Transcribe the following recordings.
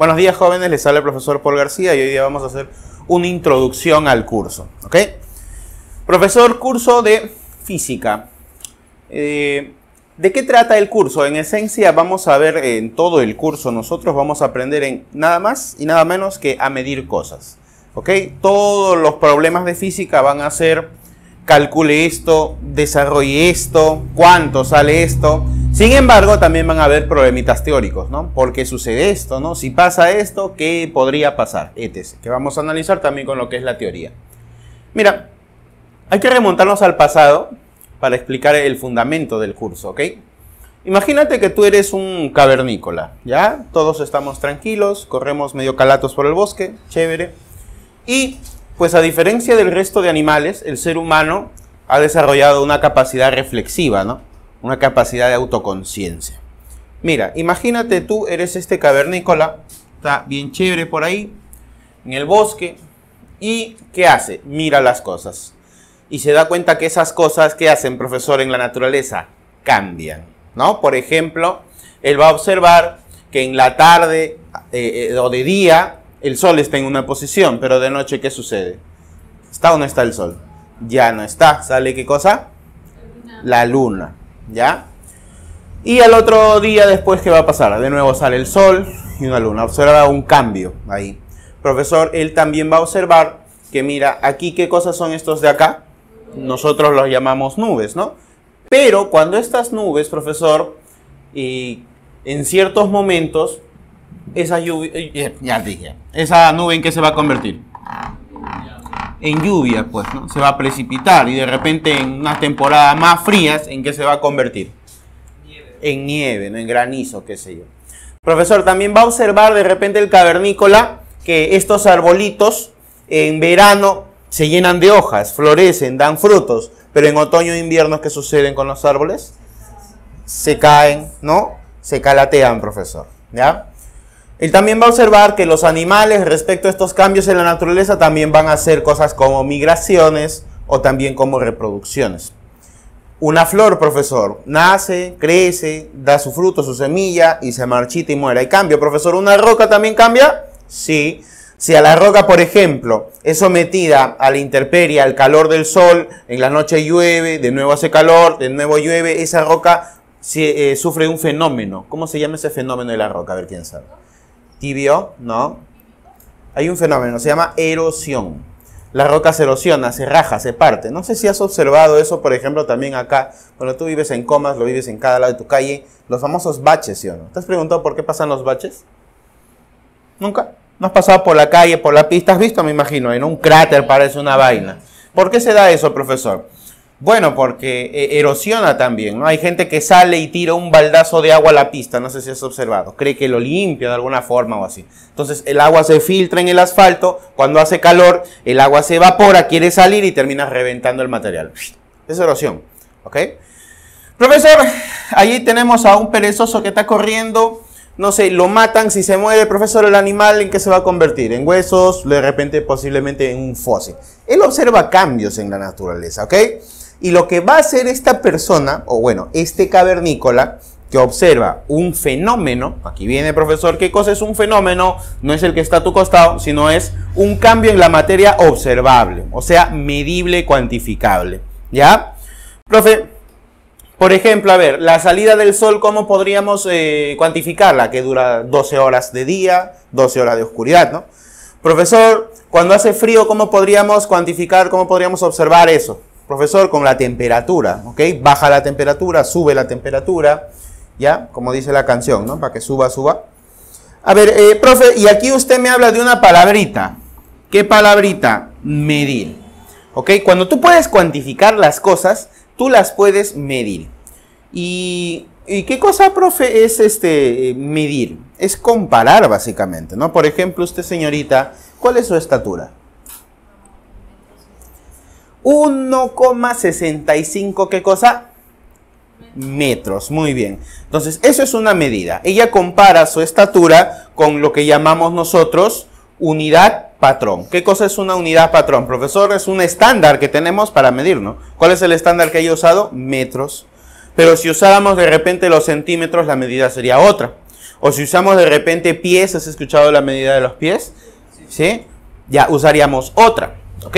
Buenos días, jóvenes, les habla el profesor Paul García y hoy día vamos a hacer una introducción al curso, ¿ok? Profesor, curso de física. ¿De qué trata el curso? En esencia vamos a ver en todo el curso, nosotros vamos a aprender en nada más y nada menos que a medir cosas, ¿ok? Todos los problemas de física van a ser calcule esto, desarrolle esto, cuánto sale esto. Sin embargo, también van a haber problemitas teóricos, ¿no? ¿Por qué sucede esto, no? Si pasa esto, ¿qué podría pasar? etc. Que vamos a analizar también con lo que es la teoría. Mira, hay que remontarnos al pasado para explicar el fundamento del curso, ¿ok? Imagínate que tú eres un cavernícola, ¿ya? Todos estamos tranquilos, corremos medio calatos por el bosque, chévere. Y, pues a diferencia del resto de animales, el ser humano ha desarrollado una capacidad reflexiva, ¿no? Una capacidad de autoconciencia. Mira, imagínate tú eres este cavernícola, está bien chévere por ahí, en el bosque, y ¿qué hace? Mira las cosas. Y se da cuenta que esas cosas, ¿qué hacen, profesor, en la naturaleza? Cambian, ¿no? Por ejemplo, él va a observar que en la tarde o de día el sol está en una posición, pero de noche, ¿qué sucede? ¿Está o no está el sol? Ya no está. ¿Sale qué cosa? La luna. ¿Ya? Y al otro día después, ¿qué va a pasar? De nuevo sale el sol y una luna. Observa un cambio ahí. Profesor, él también va a observar que mira, aquí ¿qué cosas son estos de acá? Nosotros los llamamos nubes, ¿no? Pero cuando estas nubes, profesor, en ciertos momentos, esa lluvia, ya dije, esa nube ¿en qué se va a convertir? En lluvia, pues, ¿no? Se va a precipitar y de repente en unas temporadas más frías, ¿en qué se va a convertir? Nieve. En nieve, ¿no? En granizo, qué sé yo. Profesor, también va a observar de repente el cavernícola que estos arbolitos en verano se llenan de hojas, florecen, dan frutos, pero en otoño e invierno, ¿qué sucede con los árboles? Se caen, ¿no? Se calatean, profesor, ¿ya? Él también va a observar que los animales, respecto a estos cambios en la naturaleza, también van a hacer cosas como migraciones o también como reproducciones. Una flor, profesor, nace, crece, da su fruto, su semilla y se marchita y muere. ¿Hay cambio, profesor? ¿Una roca también cambia? Sí. Si a la roca, por ejemplo, es sometida a la intemperie, al calor del sol, en la noche llueve, de nuevo hace calor, de nuevo llueve, esa roca sufre un fenómeno. ¿Cómo se llama ese fenómeno de la roca? A ver, ¿quién sabe? ¿Tibio? ¿No? Hay un fenómeno, se llama erosión. La roca se erosiona, se raja, se parte. No sé si has observado eso, por ejemplo, también acá. Cuando tú vives en Comas, lo vives en cada lado de tu calle. Los famosos baches, ¿sí o no? ¿Te has preguntado por qué pasan los baches? ¿Nunca? ¿No has pasado por la calle, por la pista? ¿Has visto, me imagino? En un cráter parece una vaina. ¿Por qué se da eso, profesor? Bueno, porque erosiona también, ¿no? Hay gente que sale y tira un baldazo de agua a la pista, no sé si has observado, cree que lo limpia de alguna forma o así. Entonces el agua se filtra en el asfalto, cuando hace calor, el agua se evapora, quiere salir y termina reventando el material. Es erosión, ¿ok? Profesor, allí tenemos a un perezoso que está corriendo, no sé, lo matan, si se muere, profesor, el animal, ¿en qué se va a convertir? En huesos, de repente posiblemente en un fósil. Él observa cambios en la naturaleza, ¿ok? Y lo que va a hacer esta persona, o bueno, este cavernícola, que observa un fenómeno, aquí viene, profesor, ¿qué cosa es un fenómeno? No es el que está a tu costado, sino es un cambio en la materia observable, o sea, medible, cuantificable, ¿ya? Profe, por ejemplo, a ver, la salida del sol, ¿cómo podríamos cuantificarla? Que dura 12 horas de día, 12 horas de oscuridad, ¿no? Profesor, cuando hace frío, ¿cómo podríamos cuantificar, cómo podríamos observar eso? Profesor, con la temperatura, ¿ok? Baja la temperatura, sube la temperatura, ¿ya? Como dice la canción, ¿no? Para que suba, suba. A ver, profe, y aquí usted me habla de una palabrita. ¿Qué palabrita? Medir, ¿ok? Cuando tú puedes cuantificar las cosas, tú las puedes medir. ¿Y qué cosa, profe, es medir? Es comparar, básicamente, ¿no? Por ejemplo, usted, señorita, ¿cuál es su estatura? 1,65, ¿qué cosa? Metros, muy bien. Entonces, eso es una medida. Ella compara su estatura con lo que llamamos nosotros unidad patrón. ¿Qué cosa es una unidad patrón? Profesor, es un estándar que tenemos para medir, ¿no? ¿Cuál es el estándar que ella ha usado? Metros. Pero si usáramos de repente los centímetros, la medida sería otra. O si usamos de repente pies, ¿has escuchado la medida de los pies? ¿Sí? Ya usaríamos otra, ¿ok?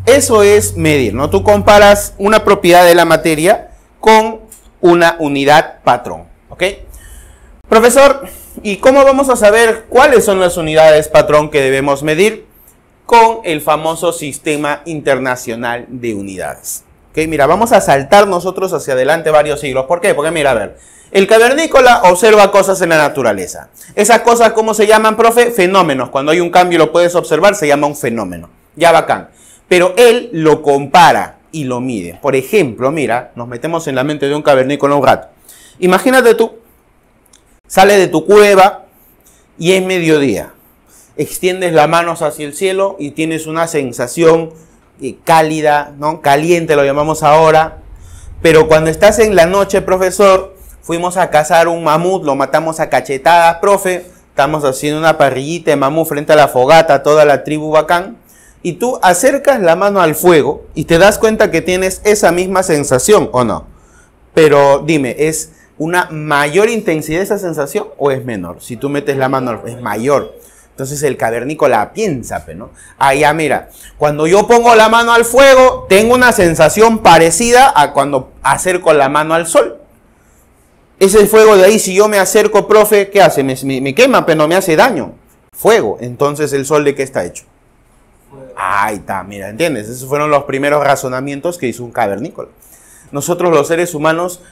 Eso es medir, ¿no? Tú comparas una propiedad de la materia con una unidad patrón, ¿ok? Profesor, ¿y cómo vamos a saber cuáles son las unidades patrón que debemos medir? Con el famoso Sistema Internacional de Unidades. ¿Ok? Mira, vamos a saltar nosotros hacia adelante varios siglos. ¿Por qué? Porque mira, a ver, el cavernícola observa cosas en la naturaleza. Esas cosas, ¿cómo se llaman, profe? Fenómenos. Cuando hay un cambio y lo puedes observar, se llama un fenómeno. Ya bacán. Pero él lo compara y lo mide. Por ejemplo, mira, nos metemos en la mente de un cavernícola un rato. Imagínate tú, sales de tu cueva y es mediodía. Extiendes las manos hacia el cielo y tienes una sensación cálida, ¿no? Caliente lo llamamos ahora. Pero cuando estás en la noche, profesor, fuimos a cazar un mamut, lo matamos a cachetadas, profe. Estamos haciendo una parrillita de mamut frente a la fogata, toda la tribu bacán. Y tú acercas la mano al fuego y te das cuenta que tienes esa misma sensación, ¿o no? Pero dime, ¿es una mayor intensidad esa sensación o es menor? Si tú metes la mano, es mayor. Entonces el cavernícola piensa, ¿no? Ah, ya mira, cuando yo pongo la mano al fuego, tengo una sensación parecida a cuando acerco la mano al sol. Ese fuego de ahí, si yo me acerco, profe, ¿qué hace? Me quema, pero no me hace daño. Fuego. Entonces, ¿el sol de qué está hecho? Ahí está, mira, ¿entiendes? Esos fueron los primeros razonamientos que hizo un cavernícola. Nosotros los seres humanos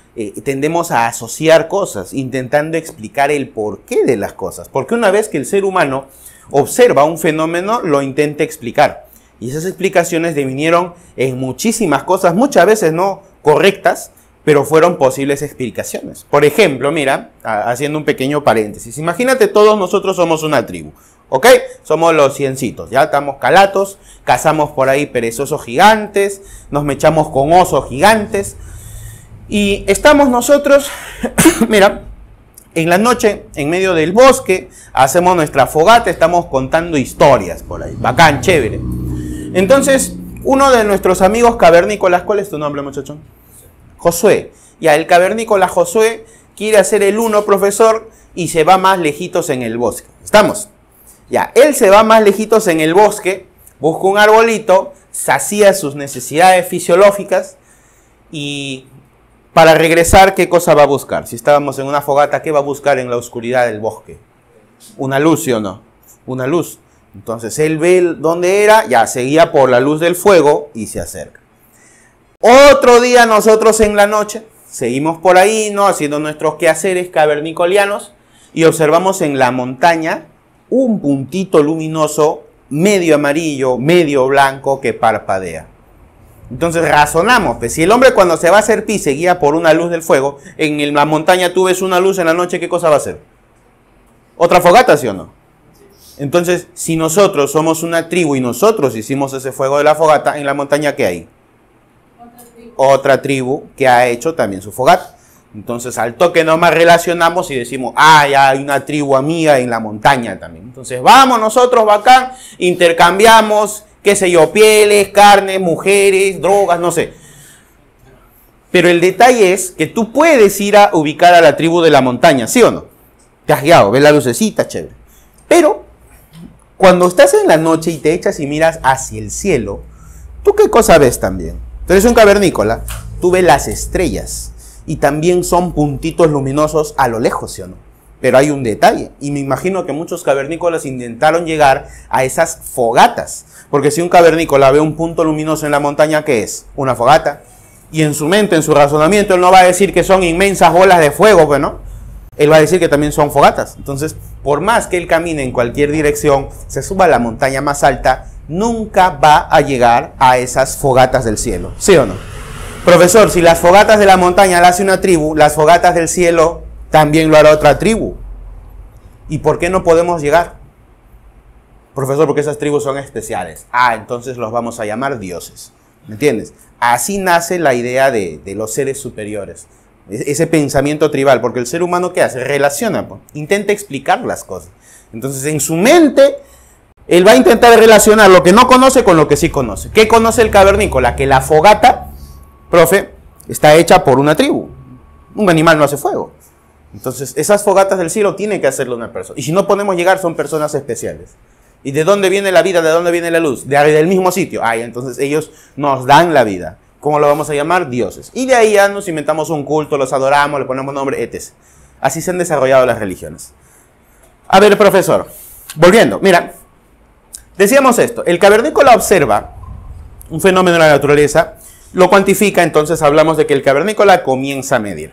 tendemos a asociar cosas, intentando explicar el porqué de las cosas. Porque una vez que el ser humano observa un fenómeno, lo intenta explicar. Y esas explicaciones devinieron en muchísimas cosas, muchas veces no correctas, pero fueron posibles explicaciones. Por ejemplo, mira, haciendo un pequeño paréntesis, imagínate todos nosotros somos una tribu. ¿Ok? Somos los ciencitos, ya estamos calatos, cazamos por ahí perezosos gigantes, nos mechamos con osos gigantes y estamos nosotros, mira, en la noche, en medio del bosque, hacemos nuestra fogata, estamos contando historias por ahí, bacán, chévere. Entonces, uno de nuestros amigos cavernícolas, ¿cuál es tu nombre, muchachón? Josué. Ya, el cavernícola Josué quiere hacer el 1, profesor, y se va más lejitos en el bosque. ¿Estamos? Ya, él se va más lejitos en el bosque, busca un arbolito, sacía sus necesidades fisiológicas y para regresar, ¿qué cosa va a buscar? Si estábamos en una fogata, ¿qué va a buscar en la oscuridad del bosque? Una luz, ¿sí o no? Una luz. Entonces él ve dónde era, ya seguía por la luz del fuego y se acerca. Otro día nosotros en la noche seguimos por ahí, ¿no? Haciendo nuestros quehaceres cavernicolianos y observamos en la montaña un puntito luminoso, medio amarillo, medio blanco, que parpadea. Entonces razonamos, pues si el hombre cuando se va a hacer pis se guía por una luz del fuego, en la montaña tú ves una luz en la noche, ¿qué cosa va a hacer? ¿Otra fogata, sí o no? Entonces, si nosotros somos una tribu y nosotros hicimos ese fuego de la fogata, en la montaña, ¿qué hay? Otra tribu que ha hecho también su fogata. Entonces, al toque nomás relacionamos y decimos, ah, ya hay una tribu amiga en la montaña también. Entonces, vamos nosotros, bacán, intercambiamos, qué sé yo, pieles, carne, mujeres, drogas, no sé. Pero el detalle es que tú puedes ir a ubicar a la tribu de la montaña, ¿sí o no? Te has guiado, ves la lucecita, chévere. Pero, cuando estás en la noche y te echas y miras hacia el cielo, ¿tú qué cosa ves también? Tú eres un cavernícola, tú ves las estrellas. Y también son puntitos luminosos a lo lejos, ¿sí o no? Pero hay un detalle, y me imagino que muchos cavernícolas intentaron llegar a esas fogatas, porque si un cavernícola ve un punto luminoso en la montaña, ¿qué es? Una fogata. Y en su mente, en su razonamiento, él no va a decir que son inmensas bolas de fuego, pues, ¿no? Él va a decir que también son fogatas. Entonces, por más que él camine en cualquier dirección, se suba a la montaña más alta, nunca va a llegar a esas fogatas del cielo, ¿sí o no? Profesor, si las fogatas de la montaña las hace una tribu, las fogatas del cielo también lo hará otra tribu. ¿Y por qué no podemos llegar? Profesor, porque esas tribus son especiales. Ah, entonces los vamos a llamar dioses. ¿Me entiendes? Así nace la idea de los seres superiores. Ese pensamiento tribal, porque el ser humano, ¿qué hace? Relaciona, pues, intenta explicar las cosas. Entonces, en su mente, él va a intentar relacionar lo que no conoce con lo que sí conoce. ¿Qué conoce el cavernícola? Que la fogata, profe, está hecha por una tribu. Un animal no hace fuego. Entonces, esas fogatas del cielo tiene que hacerlo una persona. Y si no podemos llegar, son personas especiales. ¿Y de dónde viene la vida? ¿De dónde viene la luz? Del mismo sitio. Entonces ellos nos dan la vida. ¿Cómo lo vamos a llamar? Dioses. Y de ahí ya nos inventamos un culto, los adoramos, le ponemos nombre, etc. Así se han desarrollado las religiones. A ver, profesor. Volviendo, mira. Decíamos esto. El cavernícola observa un fenómeno de la naturaleza, lo cuantifica, entonces hablamos de que el cavernícola comienza a medir.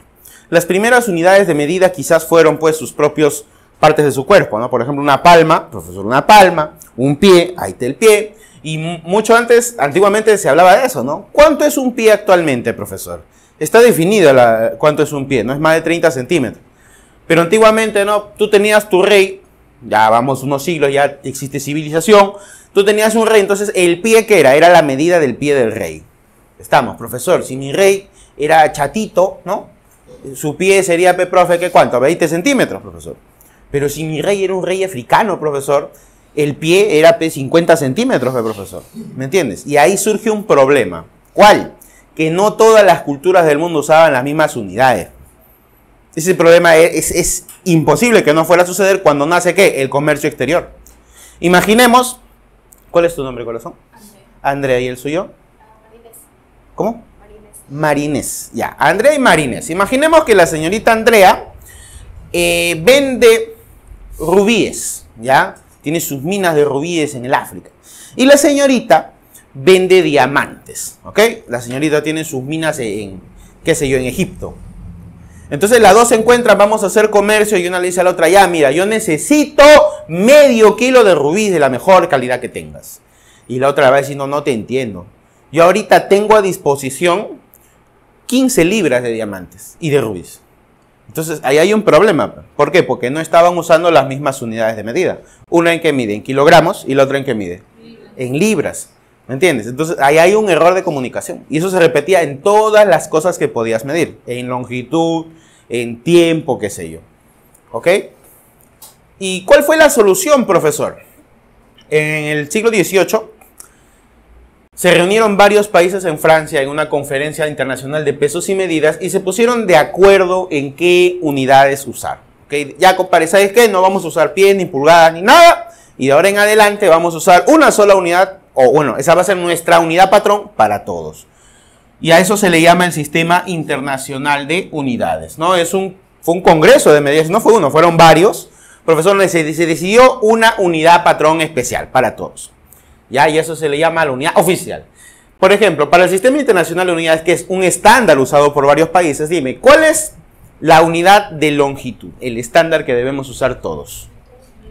Las primeras unidades de medida quizás fueron pues sus propios partes de su cuerpo, ¿no? Por ejemplo, una palma, profesor, una palma, un pie, ahí está el pie. Y mucho antes, antiguamente se hablaba de eso, ¿no? ¿Cuánto es un pie actualmente, profesor? Está definido cuánto es un pie, no es más de 30 centímetros. Pero antiguamente, ¿no? Tú tenías tu rey, ya vamos unos siglos, ya existe civilización. Tú tenías un rey, entonces el pie que era la medida del pie del rey. Estamos, profesor, si mi rey era chatito, ¿no? Su pie sería, profe, ¿qué cuánto? 20 centímetros, profesor. Pero si mi rey era un rey africano, profesor, el pie era 50 centímetros, profesor. ¿Me entiendes? Y ahí surge un problema. ¿Cuál? Que no todas las culturas del mundo usaban las mismas unidades. Ese problema es imposible que no fuera a suceder cuando nace, ¿qué? El comercio exterior. Imaginemos, ¿cuál es tu nombre, corazón? Andrea. ¿Y el suyo? Marinés. ¿Cómo? Marinés. Ya, Andrea y Marinés. Imaginemos que la señorita Andrea vende rubíes, ¿ya? Tiene sus minas de rubíes en el África. Y la señorita vende diamantes, ¿ok? La señorita tiene sus minas en, qué sé yo, en Egipto. Entonces las dos se encuentran, vamos a hacer comercio y una le dice a la otra, ya, mira, yo necesito medio kilo de rubíes de la mejor calidad que tengas. Y la otra va a decir, no, no te entiendo. Yo ahorita tengo a disposición 15 libras de diamantes y de rubíes. Entonces, ahí hay un problema. ¿Por qué? Porque no estaban usando las mismas unidades de medida. Una en que mide en kilogramos y la otra en que mide en libras. ¿Me entiendes? Entonces, ahí hay un error de comunicación. Y eso se repetía en todas las cosas que podías medir. En longitud, en tiempo, qué sé yo. ¿Ok? ¿Y cuál fue la solución, profesor? En el siglo XVIII se reunieron varios países en Francia en una conferencia internacional de pesos y medidas y se pusieron de acuerdo en qué unidades usar. ¿Okay? Ya, compadre, ¿sabes qué? No vamos a usar pies, ni pulgadas, ni nada. Y de ahora en adelante vamos a usar una sola unidad, o bueno, esa va a ser nuestra unidad patrón para todos. Y a eso se le llama el Sistema Internacional de Unidades, ¿no? Fue un congreso de medidas, no fue uno, fueron varios. Profesor, se decidió una unidad patrón especial para todos. ¿Ya? Y eso se le llama la unidad oficial. Por ejemplo, para el Sistema Internacional de Unidades, que es un estándar usado por varios países, dime, ¿cuál es la unidad de longitud? El estándar que debemos usar todos.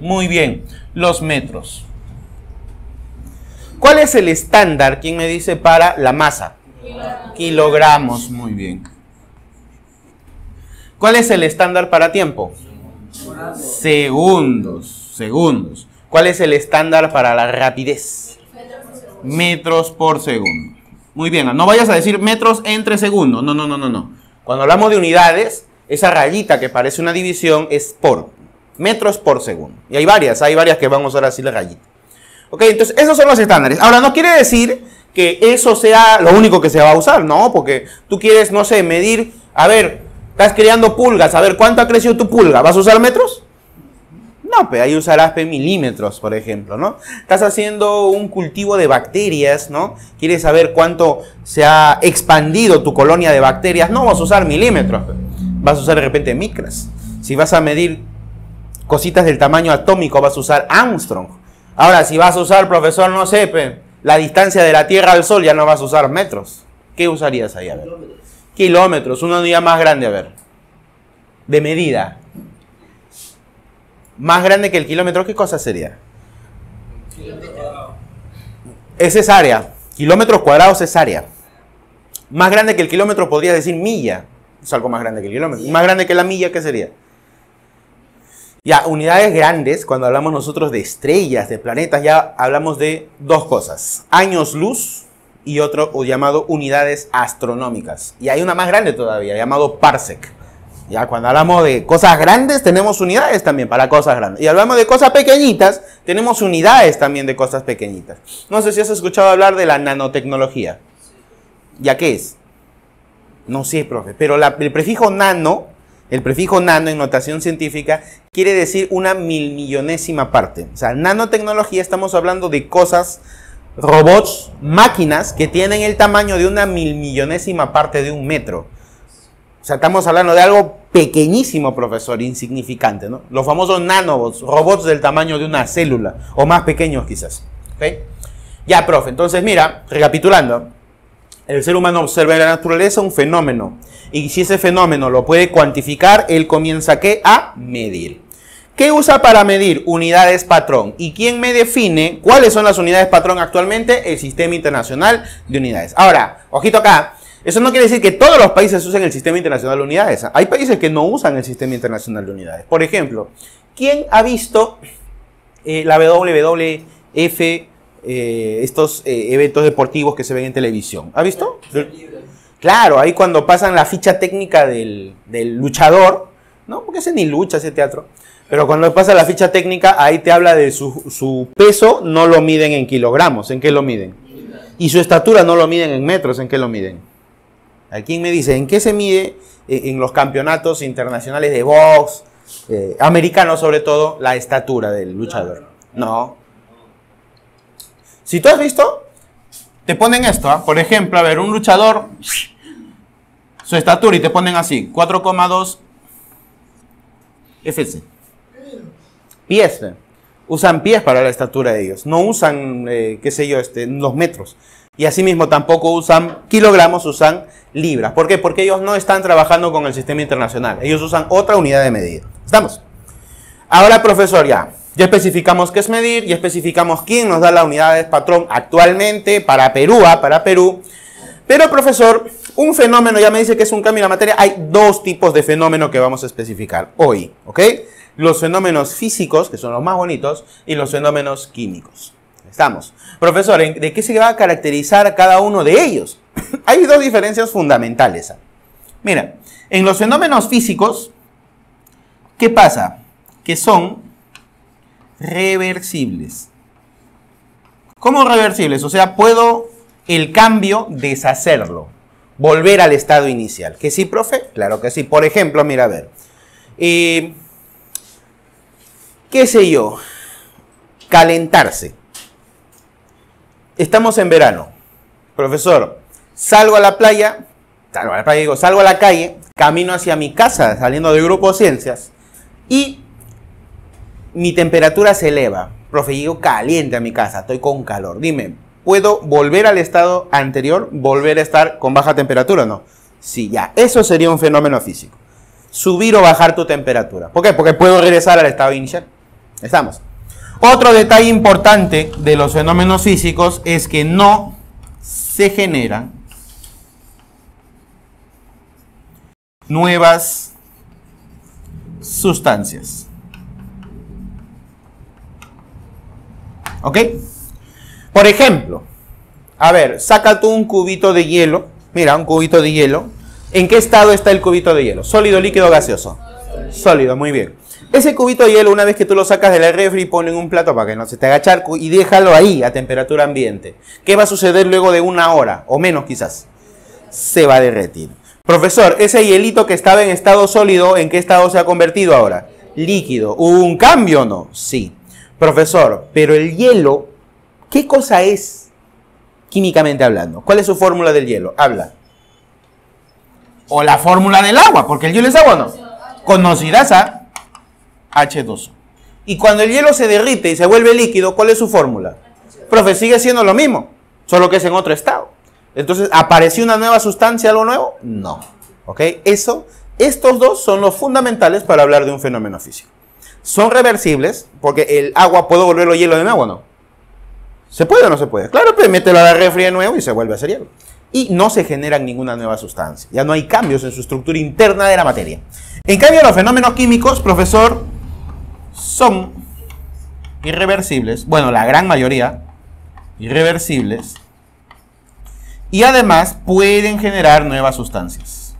Muy bien, los metros. ¿Cuál es el estándar? ¿Quién me dice para la masa? Kilogramos, muy bien. ¿Cuál es el estándar para tiempo? Segundos, segundos. ¿Cuál es el estándar para la rapidez? Metros por segundo. Muy bien, no vayas a decir metros entre segundos. No, no, no, no, no. Cuando hablamos de unidades, esa rayita que parece una división es por metros por segundo. Y hay varias que van a usar así la rayita. Ok, entonces esos son los estándares. Ahora, no quiere decir que eso sea lo único que se va a usar, no, porque tú quieres, no sé, medir, a ver, estás criando pulgas, a ver, ¿cuánto ha crecido tu pulga? ¿Vas a usar metros? No, pero ahí usarás milímetros, por ejemplo, ¿no? Estás haciendo un cultivo de bacterias, ¿no? Quieres saber cuánto se ha expandido tu colonia de bacterias. No vas a usar milímetros, vas a usar de repente micras. Si vas a medir cositas del tamaño atómico, vas a usar Armstrong. Ahora, si vas a usar, profesor, no sé, la distancia de la Tierra al Sol, ya no vas a usar metros. ¿Qué usarías ahí? A ver. Kilómetros, una unidad más grande, a ver. De medida. Más grande que el kilómetro, ¿qué cosa sería? Esa es área. Kilómetros cuadrados es área. Más grande que el kilómetro podría decir milla. Es algo más grande que el kilómetro. Más grande que la milla, ¿qué sería? Ya, unidades grandes, cuando hablamos nosotros de estrellas, de planetas, ya hablamos de dos cosas. Años luz y otro llamado unidades astronómicas. Y hay una más grande todavía, llamado parsec. Ya, cuando hablamos de cosas grandes, tenemos unidades también para cosas grandes. Y hablamos de cosas pequeñitas, tenemos unidades también de cosas pequeñitas. No sé si has escuchado hablar de la nanotecnología. ¿Ya qué es? No sé, profe, pero el prefijo nano El prefijo nano en notación científica quiere decir una milmillonésima parte. O sea, nanotecnología, estamos hablando de cosas, robots, máquinas que tienen el tamaño de una milmillonésima parte de un metro. O sea, estamos hablando de algo pequeñísimo, profesor, insignificante, ¿no? Los famosos nanobots, robots del tamaño de una célula, o más pequeños quizás. ¿Okay? Ya, profe, entonces mira, recapitulando. El ser humano observa en la naturaleza un fenómeno. Y si ese fenómeno lo puede cuantificar, él comienza ¿qué? A medir. ¿Qué usa para medir? Unidades patrón. ¿Y quién me define cuáles son las unidades patrón actualmente? El Sistema Internacional de Unidades. Ahora, ojito acá. Eso no quiere decir que todos los países usen el Sistema Internacional de Unidades. Hay países que no usan el Sistema Internacional de Unidades. Por ejemplo, ¿quién ha visto la WWF, estos eventos deportivos que se ven en televisión? ¿Ha visto? Claro, ahí cuando pasan la ficha técnica del luchador, ¿no? Porque ese ni lucha, ese teatro. Pero cuando pasa la ficha técnica, ahí te habla de su peso, no lo miden en kilogramos. ¿En qué lo miden? Y su estatura no lo miden en metros. ¿En qué lo miden? ¿A quién me dice? ¿En qué se mide en los campeonatos internacionales de box, americanos sobre todo, la estatura del luchador? No. Si tú has visto, te ponen esto, ¿eh? Por ejemplo, a ver, un luchador, su estatura, y te ponen así, 4,2 FC. Pies. Usan pies para la estatura de ellos. No usan, qué sé yo, los metros. Y asimismo tampoco usan kilogramos, usan libras. ¿Por qué? Porque ellos no están trabajando con el sistema internacional. Ellos usan otra unidad de medida. ¿Estamos? Ahora, profesor, ya especificamos qué es medir, ya especificamos quién nos da la unidad de patrón actualmente para Perú, para Perú. Pero, profesor, un fenómeno, ya me dice que es un cambio en la materia. Hay dos tipos de fenómeno que vamos a especificar hoy, ¿ok? Los fenómenos físicos, que son los más bonitos, y los fenómenos químicos. Estamos. Profesor, ¿de qué se va a caracterizar cada uno de ellos? Hay dos diferencias fundamentales. Mira, en los fenómenos físicos, ¿qué pasa? Que son reversibles. ¿Cómo reversibles? O sea, puedo el cambio deshacerlo, volver al estado inicial. ¿Que sí, profe? Claro que sí. Por ejemplo, mira, a ver. ¿Qué sé yo? Calentarse. Estamos en verano. Profesor, salgo a la calle, camino hacia mi casa, saliendo del grupo Ciencias, y mi temperatura se eleva. Profe, llego caliente a mi casa, estoy con calor. Dime, ¿puedo volver al estado anterior, volver a estar con baja temperatura o no? Sí, ya. Eso sería un fenómeno físico. Subir o bajar tu temperatura. ¿Por qué? Porque puedo regresar al estado inicial. Estamos. Otro detalle importante de los fenómenos físicos es que no se generan nuevas sustancias. ¿Ok? Por ejemplo, a ver, saca tú un cubito de hielo. Mira, un cubito de hielo. ¿En qué estado está el cubito de hielo? ¿Sólido, líquido, gaseoso? Sólido, muy bien. Ese cubito de hielo, una vez que tú lo sacas de la refri, ponlo en un plato para que no se te haga charco y déjalo ahí a temperatura ambiente. ¿Qué va a suceder luego de una hora o menos quizás? Se va a derretir. Profesor, ese hielito que estaba en estado sólido, ¿en qué estado se ha convertido ahora? Líquido. ¿Hubo un cambio o no? Sí. Profesor, pero el hielo, ¿qué cosa es químicamente hablando? ¿Cuál es su fórmula del hielo? Habla. O la fórmula del agua, porque el hielo es agua o no. Conocidas a H2O. Y cuando el hielo se derrite y se vuelve líquido, ¿cuál es su fórmula? Profe, sigue siendo lo mismo, solo que es en otro estado. Entonces, ¿apareció una nueva sustancia, algo nuevo? No. ¿Ok? Estos dos son los fundamentales para hablar de un fenómeno físico. Son reversibles, porque el agua, ¿puedo volverlo hielo de nuevo o no? ¿Se puede o no se puede? Claro, pues mételo a la refri de nuevo y se vuelve a hacer hielo. Y no se generan ninguna nueva sustancia. Ya no hay cambios en su estructura interna de la materia. En cambio, los fenómenos químicos, profesor, son irreversibles. Bueno, la gran mayoría, irreversibles. Y además pueden generar nuevas sustancias.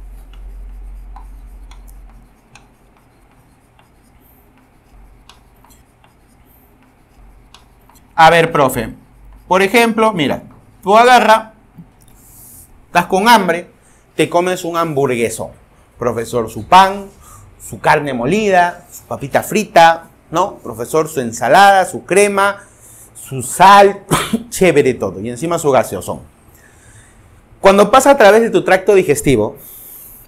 A ver, profe. Por ejemplo, mira, tú agarras, estás con hambre, te comes un hamburgueso. Profesor, su pan, su carne molida, su papita frita, ¿no? Profesor, su ensalada, su crema, su sal, chévere todo. Y encima su gaseosón. Cuando pasa a través de tu tracto digestivo,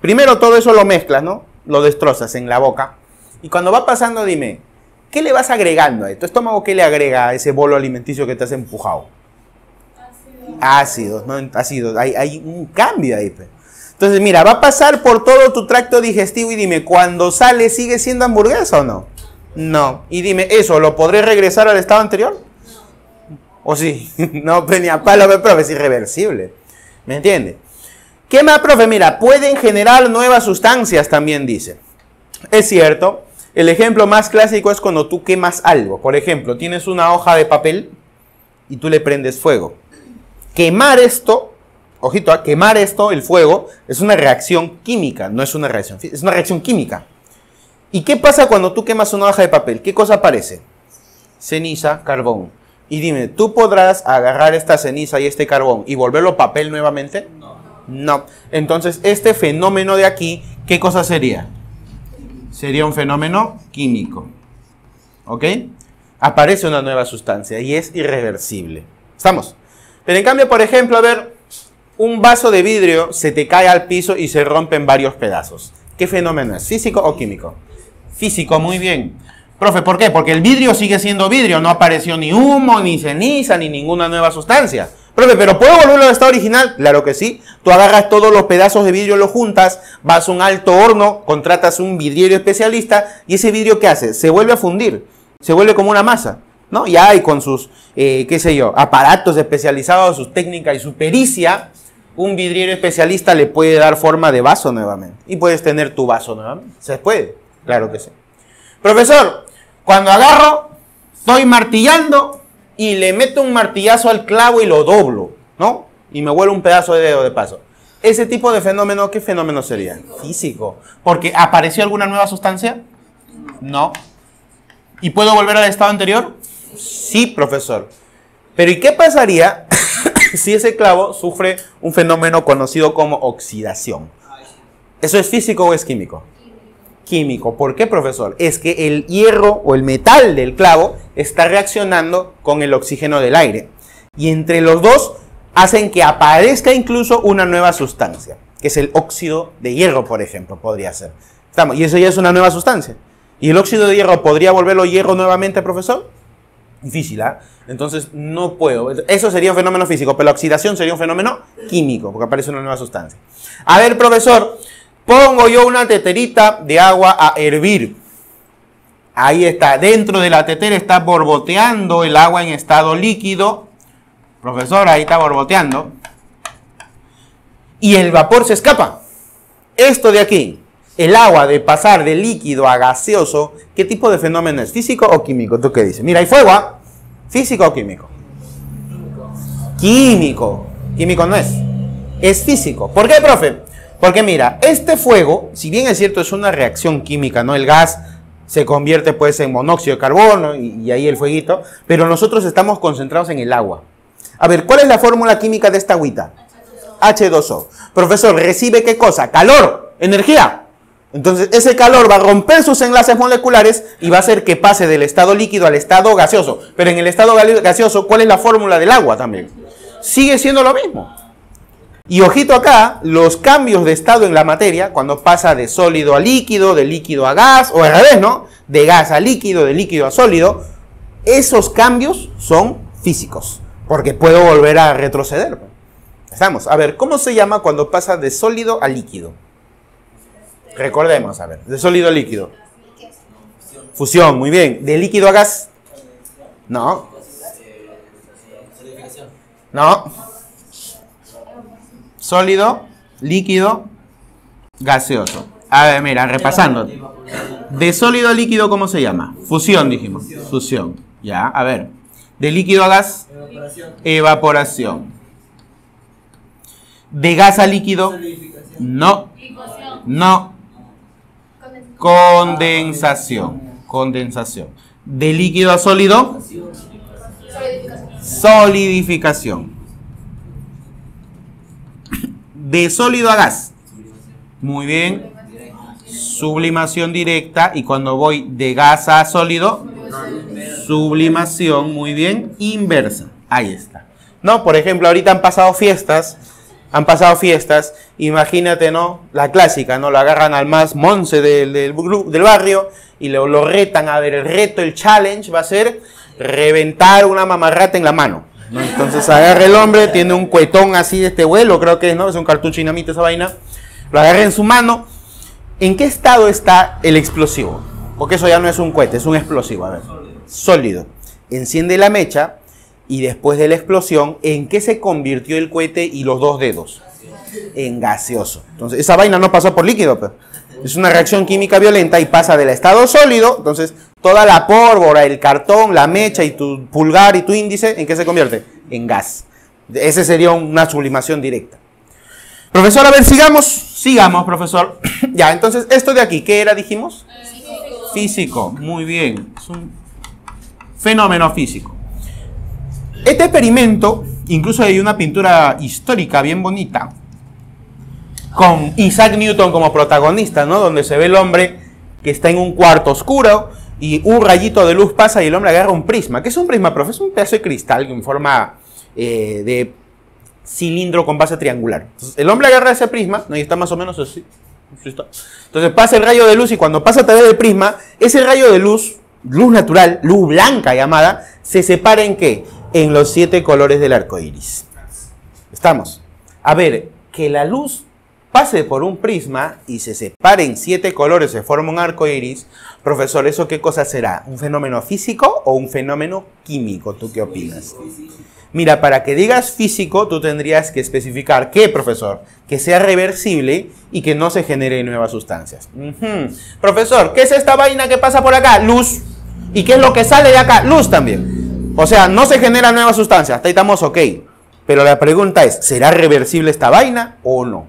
primero todo eso lo mezclas, ¿no? Lo destrozas en la boca. Y cuando va pasando, dime, ¿qué le vas agregando a tu estómago? ¿Qué le agrega a ese bolo alimenticio que te has empujado? Ácidos, ¿no? Ácidos. Hay un cambio ahí. Entonces, mira, va a pasar por todo tu tracto digestivo y dime, ¿cuando sale sigue siendo hamburguesa o no? No. Y dime, ¿eso lo podré regresar al estado anterior? ¿O sí? No, pues ni a palo, profe, es irreversible. ¿Me entiende? ¿Qué más, profe? Mira, pueden generar nuevas sustancias, también dice. Es cierto. El ejemplo más clásico es cuando tú quemas algo. Por ejemplo, tienes una hoja de papel y tú le prendes fuego. Quemar esto, ojito, quemar esto, el fuego, es una reacción química, no es una reacción física, es una reacción química. ¿Y qué pasa cuando tú quemas una hoja de papel? ¿Qué cosa aparece? Ceniza, carbón. Y dime, ¿tú podrás agarrar esta ceniza y este carbón y volverlo papel nuevamente? No. No. Entonces, este fenómeno de aquí, ¿qué cosa sería? Sería un fenómeno químico. ¿Ok? Aparece una nueva sustancia y es irreversible. ¿Estamos? Pero en cambio, por ejemplo, a ver, un vaso de vidrio se te cae al piso y se rompe en varios pedazos. ¿Qué fenómeno es? ¿Físico o químico? Físico, muy bien. Profe, ¿por qué? Porque el vidrio sigue siendo vidrio, no apareció ni humo, ni ceniza, ni ninguna nueva sustancia. Profe, ¿pero puedo volverlo al estado original? Claro que sí. Tú agarras todos los pedazos de vidrio, los juntas, vas a un alto horno, contratas un vidriero especialista y ese vidrio, ¿qué hace? Se vuelve a fundir, se vuelve como una masa, ¿no? Y hay con sus, qué sé yo, aparatos especializados, sus técnicas y su pericia, un vidriero especialista le puede dar forma de vaso nuevamente. Y puedes tener tu vaso nuevamente. ¿Se puede? Claro que sí. Profesor, cuando agarro, estoy martillando y le meto un martillazo al clavo y lo doblo, ¿no? Y me vuelve un pedazo de dedo de paso. Ese tipo de fenómeno, ¿qué fenómeno sería? Físico. ¿Porque apareció alguna nueva sustancia? No. ¿Y puedo volver al estado anterior? Sí, profesor. Pero ¿y qué pasaría si ese clavo sufre un fenómeno conocido como oxidación? ¿Eso es físico o es químico? Químico. ¿Por qué, profesor? Es que el hierro o el metal del clavo está reaccionando con el oxígeno del aire. Y entre los dos hacen que aparezca incluso una nueva sustancia, que es el óxido de hierro, por ejemplo, podría ser. ¿Estamos? Y eso ya es una nueva sustancia. ¿Y el óxido de hierro podría volverlo hierro nuevamente, profesor? Difícil, ¿ah? Entonces no puedo. Eso sería un fenómeno físico, pero la oxidación sería un fenómeno químico, porque aparece una nueva sustancia. A ver, profesor, pongo yo una teterita de agua a hervir. Ahí está, dentro de la tetera está borboteando el agua en estado líquido. Profesor, ahí está borboteando. Y el vapor se escapa. Esto de aquí, el agua de pasar de líquido a gaseoso, ¿qué tipo de fenómeno es? ¿Físico o químico? ¿Tú qué dices? Mira, hay fuego, ¿ah? ¿Físico o químico? Químico. Químico no es. Es físico. ¿Por qué, profe? Porque mira, este fuego, si bien es cierto, es una reacción química, ¿no? El gas se convierte pues en monóxido de carbono y ahí el fueguito, pero nosotros estamos concentrados en el agua. A ver, ¿cuál es la fórmula química de esta agüita? H2O. Profesor, ¿recibe qué cosa? Calor, energía. Entonces, ese calor va a romper sus enlaces moleculares y va a hacer que pase del estado líquido al estado gaseoso. Pero en el estado gaseoso, ¿cuál es la fórmula del agua también? Sigue siendo lo mismo. Y ojito acá, los cambios de estado en la materia, cuando pasa de sólido a líquido, de líquido a gas, o al revés, ¿no? De gas a líquido, de líquido a sólido, esos cambios son físicos, porque puedo volver a retroceder. Estamos. A ver, ¿cómo se llama cuando pasa de sólido a líquido? Recordemos, a ver, de sólido a líquido. Fusión, muy bien. ¿De líquido a gas? No. No. Sólido, líquido, gaseoso. A ver, mira, repasando. De sólido a líquido, ¿cómo se llama? Fusión, dijimos. Fusión. Ya, a ver. De líquido a gas. Evaporación. De gas a líquido. No. No. Condensación. Condensación. De líquido a sólido. Solidificación. De sólido a gas. Muy bien. sublimación directa, y cuando voy de gas a sólido, sublimación, muy bien, inversa. Ahí está. No, por ejemplo, ahorita han pasado fiestas, imagínate, ¿no? La clásica, ¿no? Lo agarran al más monce del barrio y lo retan. A ver, el reto, el challenge va a ser reventar una mamarrata en la mano, ¿no? Entonces agarra el hombre, tiene un cuetón así de este vuelo, creo que es, ¿no? Es un cartucho dinamita esa vaina. Lo agarra en su mano. ¿En qué estado está el explosivo? Porque eso ya no es un cohete, es un explosivo. A ver, sólido. Enciende la mecha. Y después de la explosión, ¿en qué se convirtió el cohete y los dos dedos? En gaseoso. Entonces, esa vaina no pasó por líquido, pero es una reacción química violenta y pasa del estado sólido. Entonces, toda la pólvora, el cartón, la mecha y tu pulgar y tu índice, ¿en qué se convierte? En gas. Ese sería una sublimación directa. Profesor, a ver, sigamos, profesor. Ya, entonces, esto de aquí, ¿qué era, dijimos? Físico. Muy bien. Es un fenómeno físico. Este experimento, incluso hay una pintura histórica bien bonita, con Isaac Newton como protagonista, ¿no? Donde se ve el hombre que está en un cuarto oscuro y un rayito de luz pasa y el hombre agarra un prisma. ¿Qué es un prisma, profe? Es un pedazo de cristal en forma de cilindro con base triangular. Entonces, el hombre agarra ese prisma, ¿no? Y está más o menos así. Entonces pasa el rayo de luz y cuando pasa a través del prisma, ese rayo de luz, luz natural, luz blanca llamada, se separa ¿en qué? En los 7 colores del arco iris. ¿Estamos? A ver, que la luz pase por un prisma y se separe en 7 colores, se forma un arco iris. Profesor, ¿eso qué cosa será? ¿Un fenómeno físico o un fenómeno químico? ¿Tú qué opinas? Mira, para que digas físico, tú tendrías que especificar ¿qué, profesor? Que sea reversible y que no se genere nuevas sustancias. Profesor, ¿qué es esta vaina que pasa por acá? Luz. ¿Y qué es lo que sale de acá? Luz también. O sea, no se generan nuevas sustancias. Hasta ahí estamos ok. Pero la pregunta es, ¿será reversible esta vaina o no?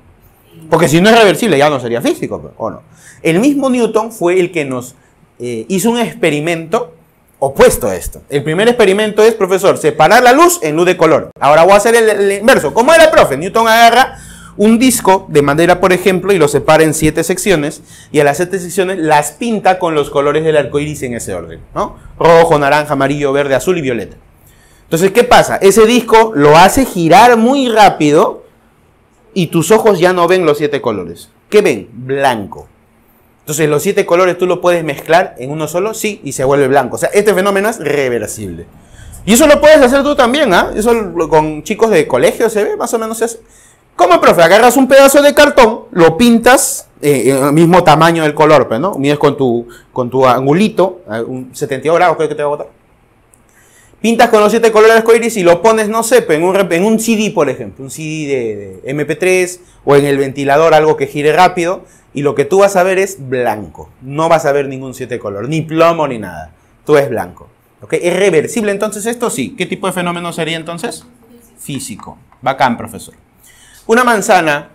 Porque si no es reversible ya no sería físico, ¿o no? El mismo Newton fue el que nos hizo un experimento opuesto a esto. El primer experimento es, profesor, separar la luz en luz de color. Ahora voy a hacer el inverso. ¿Cómo era el profe? Newton agarra un disco de madera, por ejemplo, y lo separa en 7 secciones, y a las 7 secciones las pinta con los colores del arco iris en ese orden, ¿no? Rojo, naranja, amarillo, verde, azul y violeta. Entonces, ¿qué pasa? Ese disco lo hace girar muy rápido y tus ojos ya no ven los 7 colores. ¿Qué ven? Blanco. Entonces, los 7 colores tú lo puedes mezclar en uno solo, sí, y se vuelve blanco. O sea, este fenómeno es reversible. Y eso lo puedes hacer tú también, ¿ah? Eso con chicos de colegio se ve, más o menos se hace. ¿Cómo, profe? Agarras un pedazo de cartón, lo pintas, el mismo tamaño del color, ¿no? Mides con tu angulito, un 72 grados creo que te va a botar. Pintas con los 7 colores arcoíris y lo pones, no sé, en un CD, por ejemplo, un CD de MP3 o en el ventilador, algo que gire rápido, y lo que tú vas a ver es blanco. No vas a ver ningún 7 color, ni plomo ni nada. Tú es blanco. ¿Ok? ¿Es reversible entonces esto? Sí. ¿Qué tipo de fenómeno sería entonces? Físico. Bacán, profesor. Una manzana,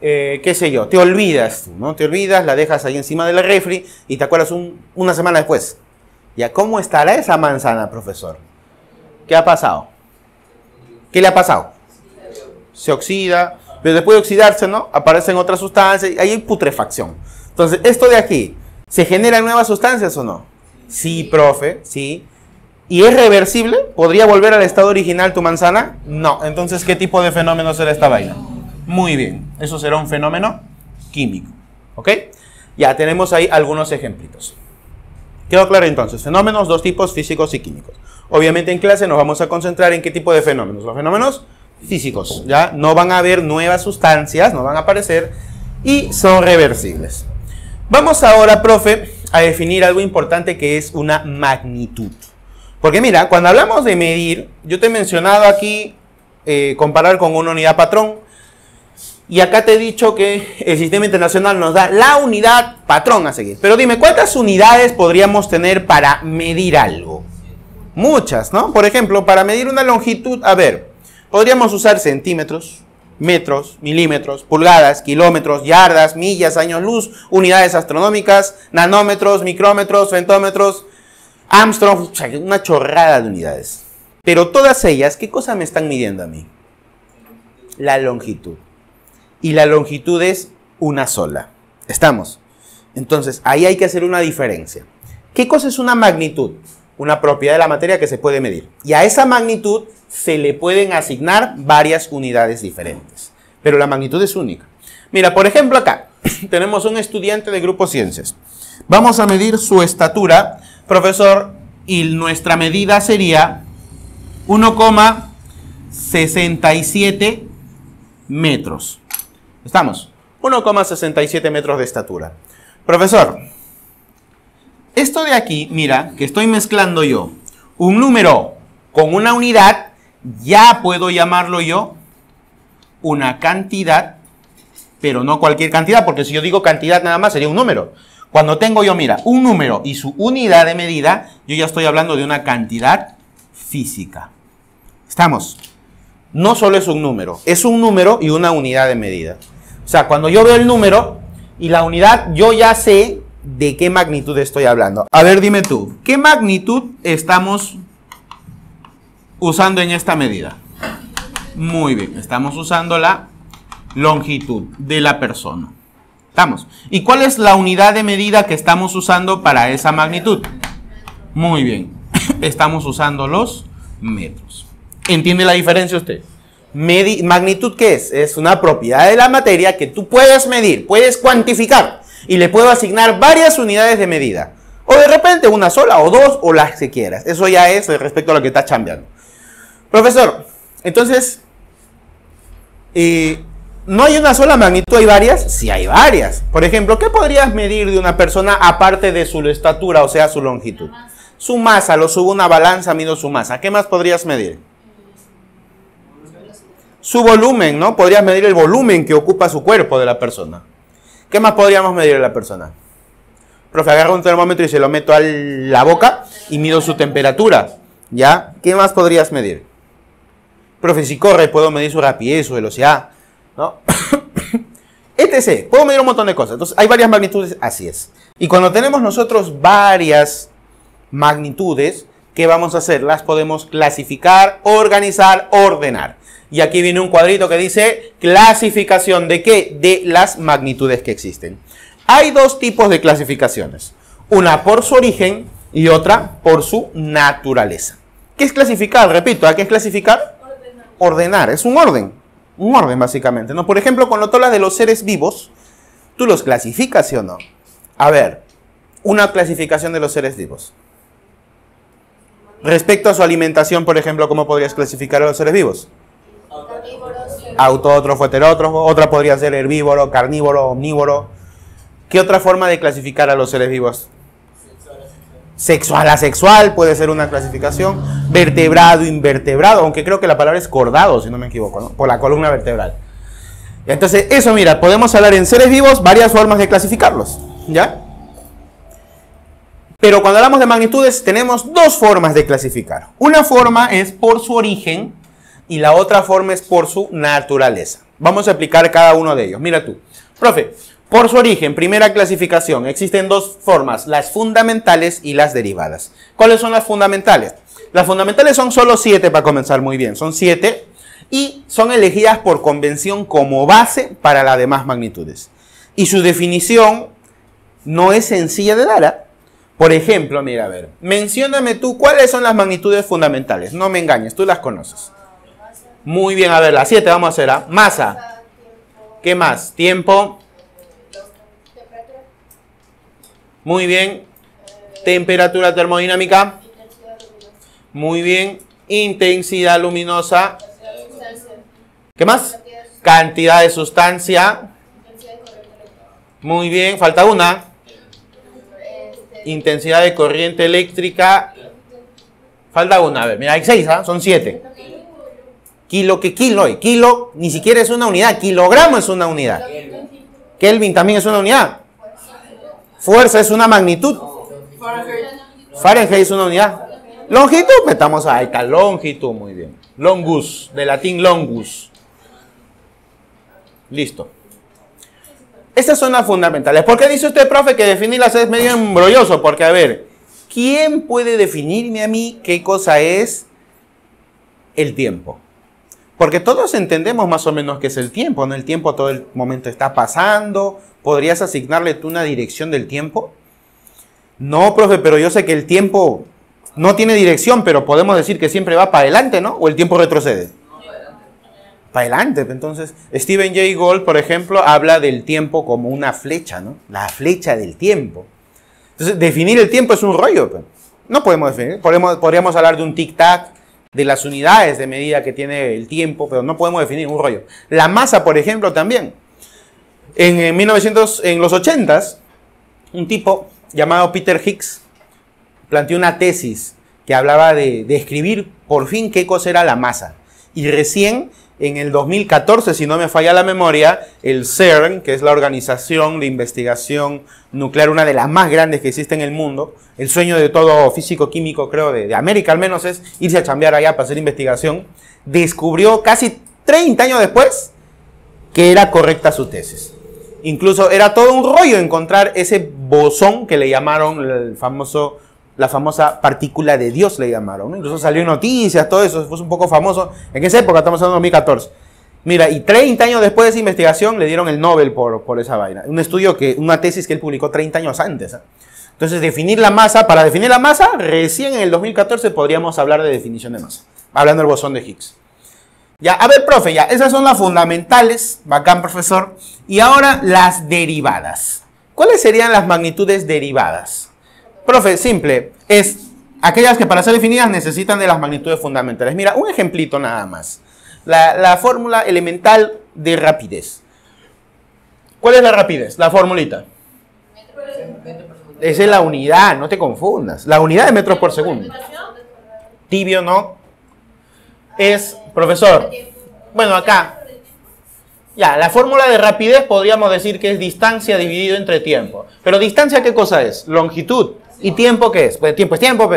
qué sé yo, te olvidas, ¿no? Te olvidas, la dejas ahí encima del refri y te acuerdas una semana después. ¿Ya cómo estará esa manzana, profesor? ¿Qué ha pasado? ¿Qué le ha pasado? Se oxida, pero después de oxidarse, ¿no? Aparecen otras sustancias y ahí hay putrefacción. Entonces, esto de aquí, ¿se generan nuevas sustancias o no? Sí, profe, sí. ¿Y es reversible? ¿Podría volver al estado original tu manzana? No. Entonces, ¿qué tipo de fenómeno será esta vaina? Muy bien. Eso será un fenómeno químico. ¿Ok? Ya tenemos ahí algunos ejemplitos. ¿Quedó claro entonces? Fenómenos, 2 tipos, físicos y químicos. Obviamente en clase nos vamos a concentrar en qué tipo de fenómenos. Los fenómenos físicos. Ya no van a haber nuevas sustancias, no van a aparecer y son reversibles. Vamos ahora, profe, a definir algo importante que es una magnitud. Porque mira, cuando hablamos de medir, yo te he mencionado aquí comparar con una unidad patrón. Y acá te he dicho que el sistema internacional nos da la unidad patrón a seguir. Pero dime, ¿cuántas unidades podríamos tener para medir algo? Muchas, ¿no? Por ejemplo, para medir una longitud, a ver, podríamos usar centímetros, metros, milímetros, pulgadas, kilómetros, yardas, millas, años luz, unidades astronómicas, nanómetros, micrómetros, femtómetros, Armstrong, una chorrada de unidades. Pero todas ellas, ¿qué cosa me están midiendo a mí? La longitud. Y la longitud es una sola. ¿Estamos? Entonces, ahí hay que hacer una diferencia. ¿Qué cosa es una magnitud? Una propiedad de la materia que se puede medir. Y a esa magnitud se le pueden asignar varias unidades diferentes. Pero la magnitud es única. Mira, por ejemplo, acá tenemos un estudiante de grupo ciencias. Vamos a medir su estatura, profesor, y nuestra medida sería 1,67 metros. ¿Estamos? 1,67 metros de estatura. Profesor, esto de aquí, mira, que estoy mezclando yo un número con una unidad, ya puedo llamarlo yo una cantidad, pero no cualquier cantidad, porque si yo digo cantidad nada más sería un número. Cuando tengo yo, mira, un número y su unidad de medida, yo ya estoy hablando de una cantidad física. ¿Estamos? No solo es un número y una unidad de medida. O sea, cuando yo veo el número y la unidad, yo ya sé de qué magnitud estoy hablando. A ver, dime tú, ¿qué magnitud estamos usando en esta medida? Muy bien, estamos usando la longitud de la persona. ¿Estamos? ¿Y cuál es la unidad de medida que estamos usando para esa magnitud? Muy bien, estamos usando los metros. ¿Entiende la diferencia usted? Magnitud, ¿qué es? Es una propiedad de la materia que tú puedes medir, puedes cuantificar y le puedo asignar varias unidades de medida. O de repente una sola o dos o las que quieras. Eso ya es respecto a lo que está chambeando. Profesor, entonces, ¿no hay una sola magnitud? ¿Hay varias? Sí, hay varias. Por ejemplo, ¿qué podrías medir de una persona aparte de su estatura, o sea, su longitud? Su masa, lo subo a una balanza, mido su masa. ¿Qué más podrías medir? Su volumen, ¿no? Podrías medir el volumen que ocupa su cuerpo de la persona. ¿Qué más podríamos medir de la persona? Profe, agarro un termómetro y se lo meto a la boca y mido su temperatura. ¿Ya? ¿Qué más podrías medir? Profe, si corre, puedo medir su rapidez, su velocidad, ¿no? etc. Puedo medir un montón de cosas. Entonces, hay varias magnitudes, así es. Y cuando tenemos nosotros varias magnitudes, ¿qué vamos a hacer? Las podemos clasificar, organizar, ordenar. Y aquí viene un cuadrito que dice clasificación ¿de qué? De las magnitudes que existen. Hay dos tipos de clasificaciones. Una por su origen y otra por su naturaleza. ¿Qué es clasificar? Repito, ¿a qué es clasificar? Ordenar. Es un orden. Un orden, básicamente, ¿no? Por ejemplo, cuando tú hablas de los seres vivos, ¿tú los clasificas, sí o no? A ver, una clasificación de los seres vivos. Respecto a su alimentación, por ejemplo, ¿cómo podrías clasificar a los seres vivos? Autótrofo, heterótrofo. Otra podría ser herbívoro, carnívoro, omnívoro. ¿Qué otra forma de clasificar a los seres vivos? Sexual, asexual puede ser una clasificación. Vertebrado, invertebrado, aunque creo que la palabra es cordado, si no me equivoco, ¿no? Por la columna vertebral. Entonces, eso, mira, podemos hablar en seres vivos, varias formas de clasificarlos, ¿ya? Pero cuando hablamos de magnitudes, tenemos dos formas de clasificar. Una forma es por su origen y la otra forma es por su naturaleza. Vamos a aplicar cada uno de ellos. Mira tú, profe, por su origen, primera clasificación, existen dos formas, las fundamentales y las derivadas. ¿Cuáles son las fundamentales? Las fundamentales son solo 7 para comenzar muy bien, son 7 y son elegidas por convención como base para las demás magnitudes. Y su definición no es sencilla de dar. Por ejemplo, mira, a ver, mencióname tú cuáles son las magnitudes fundamentales. No me engañes, tú las conoces. Muy bien, a ver, las 7 vamos a hacer, ¿ah? Masa. ¿Qué más? Tiempo. Muy bien. Temperatura termodinámica. Muy bien. Intensidad luminosa. ¿Qué más? Cantidad de sustancia. Muy bien. Falta una. Intensidad de corriente eléctrica. Falta una. A ver, mira, hay 6, ¿ah? Son 7. Kilo, ¿qué kilo hay? Kilo ni siquiera es una unidad. Kilogramo es una unidad. Kelvin también es una unidad. Fuerza es una magnitud. Fahrenheit es una unidad. Longitud, metamos ahí, está longitud, muy bien. Longus, de latín longus. Listo. Estas son las fundamentales. ¿Por qué dice usted, profe, que definirlas es medio embrolloso? Porque, a ver, ¿quién puede definirme a mí qué cosa es el tiempo? Porque todos entendemos más o menos qué es el tiempo, ¿no? El tiempo todo el momento está pasando. ¿Podrías asignarle tú una dirección del tiempo? No, profe, pero yo sé que el tiempo no tiene dirección, pero podemos decir que siempre va para adelante, ¿no? ¿O el tiempo retrocede? Para adelante. Entonces, Stephen Jay Gould, por ejemplo, habla del tiempo como una flecha, ¿no? La flecha del tiempo. Entonces, definir el tiempo es un rollo, pero no podemos definir. Podríamos hablar de un tic-tac, de las unidades de medida que tiene el tiempo, pero no podemos definir un rollo. La masa, por ejemplo, también. En los 80s, un tipo llamado Peter Higgs planteó una tesis que hablaba de describir por fin qué cosa era la masa. Y recién en el 2014, si no me falla la memoria, el CERN, que es la organización de investigación nuclear, una de las más grandes que existe en el mundo, el sueño de todo físico-químico, creo, de América al menos, es irse a chambear allá para hacer investigación, descubrió casi 30 años después que era correcta su tesis. Incluso era todo un rollo encontrar ese bosón que le llamaron la famosa partícula de Dios, le llamaron, ¿no? Incluso salió en noticias, todo eso, fue un poco famoso. En esa época, estamos hablando de 2014. Mira, y 30 años después de esa investigación le dieron el Nobel por esa vaina. Una tesis que él publicó 30 años antes, ¿eh? Entonces, para definir la masa, recién en el 2014 podríamos hablar de definición de masa, hablando del bosón de Higgs. Ya, a ver, profe, ya, esas son las fundamentales, bacán, profesor. Y ahora las derivadas. ¿Cuáles serían las magnitudes derivadas? Profe, simple, es aquellas que para ser definidas necesitan de las magnitudes fundamentales. Mira, un ejemplito nada más. La fórmula elemental de rapidez. ¿Cuál es la rapidez? La formulita. Esa es la unidad, no te confundas. La unidad de metros por segundo. Tibio, ¿no? Es, profesor, bueno, acá. Ya, la fórmula de rapidez podríamos decir que es distancia dividido entre tiempo. Pero distancia, ¿qué cosa es? Longitud. ¿Y tiempo qué es? Pues tiempo es tiempo,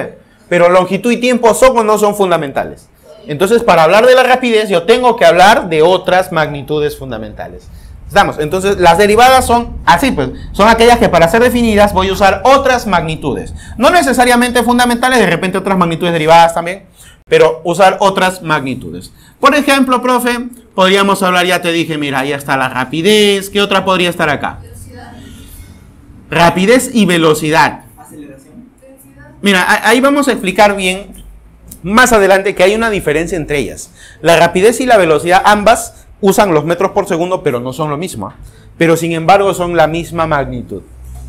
pero longitud y tiempo ¿son o no son fundamentales? Entonces, para hablar de la rapidez, yo tengo que hablar de otras magnitudes fundamentales. ¿Estamos? Entonces, las derivadas son así, pues. Son aquellas que para ser definidas voy a usar otras magnitudes. No necesariamente fundamentales, de repente otras magnitudes derivadas también, pero usar otras magnitudes. Por ejemplo, profe, podríamos hablar, ya te dije, mira, ahí está la rapidez. ¿Qué otra podría estar acá? Rapidez y velocidad. Mira, ahí vamos a explicar bien más adelante que hay una diferencia entre ellas. La rapidez y la velocidad, ambas usan los metros por segundo, pero no son lo mismo. Pero sin embargo son la misma magnitud.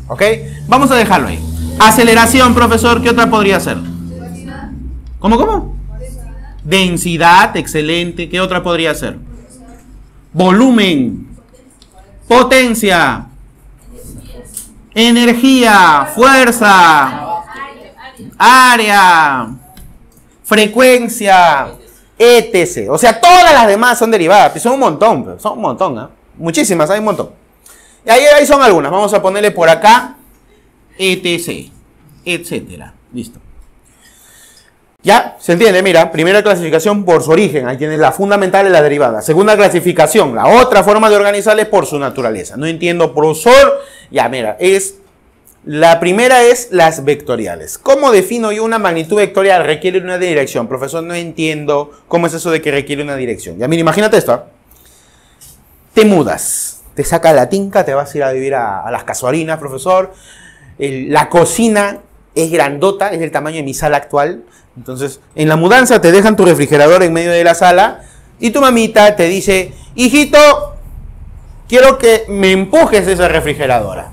¿Ok? Vamos a dejarlo ahí. Aceleración, profesor, ¿qué otra podría ser? ¿Cómo? Densidad, excelente. ¿Qué otra podría ser? Volumen. Potencia. Energía. Fuerza. Área, frecuencia, etc. O sea, todas las demás son derivadas. Son un montón, ¿eh? Muchísimas, hay un montón. Y ahí son algunas. Vamos a ponerle por acá, etc. Etcétera. Listo. Ya, ¿se entiende? Mira, primera clasificación por su origen. Ahí tienes la fundamental y la derivada. Segunda clasificación, la otra forma de organizarles por su naturaleza. No entiendo, profesor. Ya, mira, la primera es las vectoriales. ¿Cómo defino yo una magnitud vectorial? Requiere una dirección. Profesor, no entiendo cómo es eso de que requiere una dirección. Ya, mira, imagínate esto. Te mudas, te saca la tinca, te vas a ir a vivir a las casuarinas, profesor. La cocina es grandota, es del tamaño de mi sala actual. Entonces, en la mudanza te dejan tu refrigerador en medio de la sala y tu mamita te dice, hijito, quiero que me empujes esa refrigeradora.